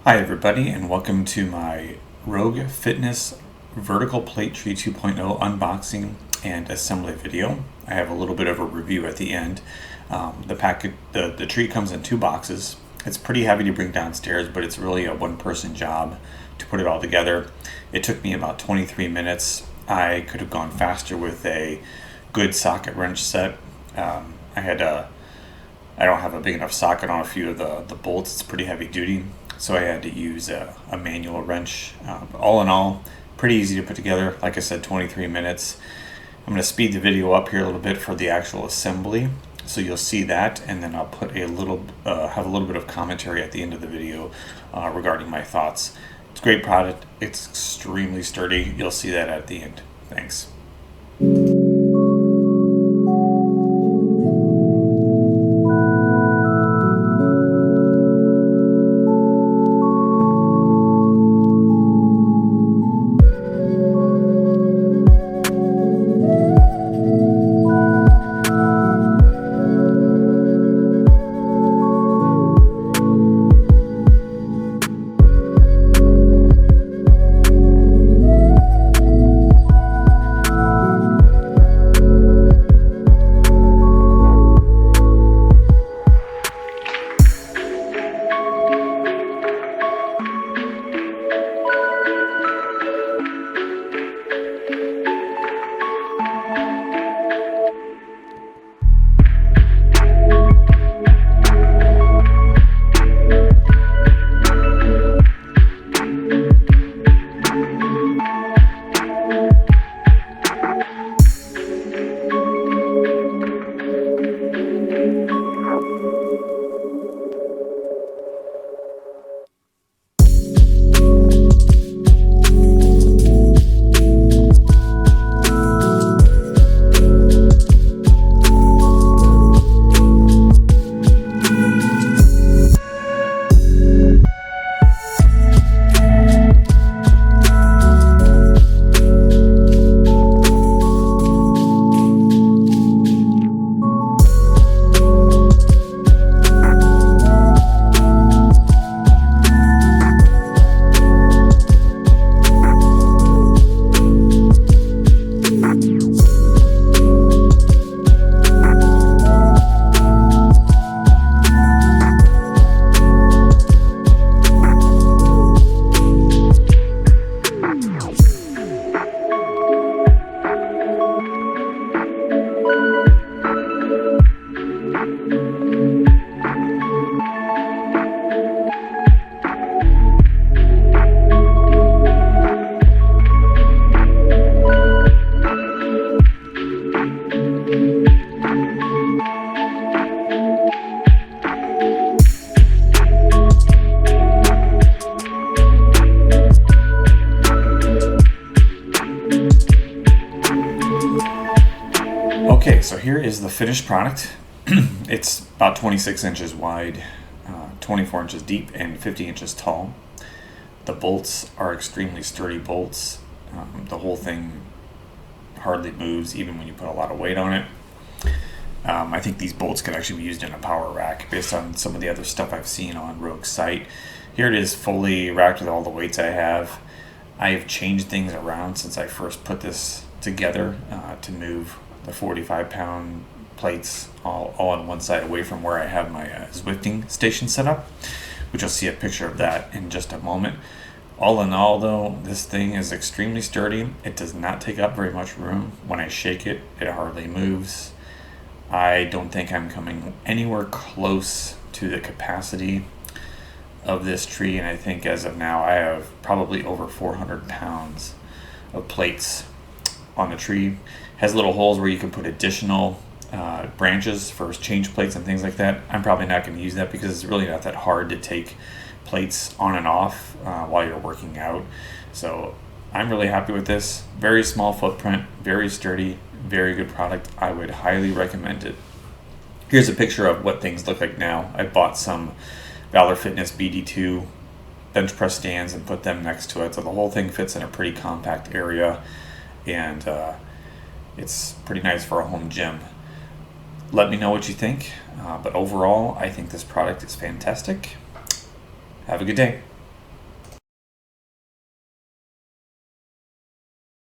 Hi everybody, and welcome to my Rogue Fitness Vertical Plate Tree 2.0 unboxing and assembly video. I have a little bit of a review at the end. The tree comes in 2 boxes. It's pretty heavy to bring downstairs, but it's really a one-person job to put it all together. It took me about 23 minutes. I could have gone faster with a good socket wrench set. I don't have a big enough socket on a few of the bolts. It's pretty heavy duty, so I had to use a manual wrench. All in all, pretty easy to put together. Like I said, 23 minutes. I'm going to speed the video up here a little bit for the actual assembly, so you'll see that, and then I'll put have a little bit of commentary at the end of the video regarding my thoughts. It's a great product. It's extremely sturdy. You'll see that at the end. Thanks. Okay, so here is the finished product. It's about 26 inches wide, 24 inches deep, and 50 inches tall. The bolts are extremely sturdy bolts. The whole thing hardly moves, even when you put a lot of weight on it. I think these bolts could actually be used in a power rack based on some of the other stuff I've seen on Rogue's site. Here it is, fully racked with all the weights I have. I've changed things around since I first put this together to move the 45-pound plates all on one side away from where I have my Zwifting station set up, which you'll see a picture of that in just a moment. All in all, though, this thing is extremely sturdy. It does not take up very much room. When I shake it, it hardly moves. I don't think I'm coming anywhere close to the capacity of this tree, and I think as of now I have probably over 400 pounds of plates on the tree. Has little holes where you can put additional branches for change plates and things like that. I'm probably not going to use that because it's really not that hard to take plates on and off while you're working out. So I'm really happy with this. Very small footprint, very sturdy, very good product. I would highly recommend it. Here's a picture of what things look like now. I bought some Valor Fitness BD2 bench press stands and put them next to it, so the whole thing fits in a pretty compact area, and it's pretty nice for a home gym. Let me know what you think, but overall I think this product is fantastic. Have a good day.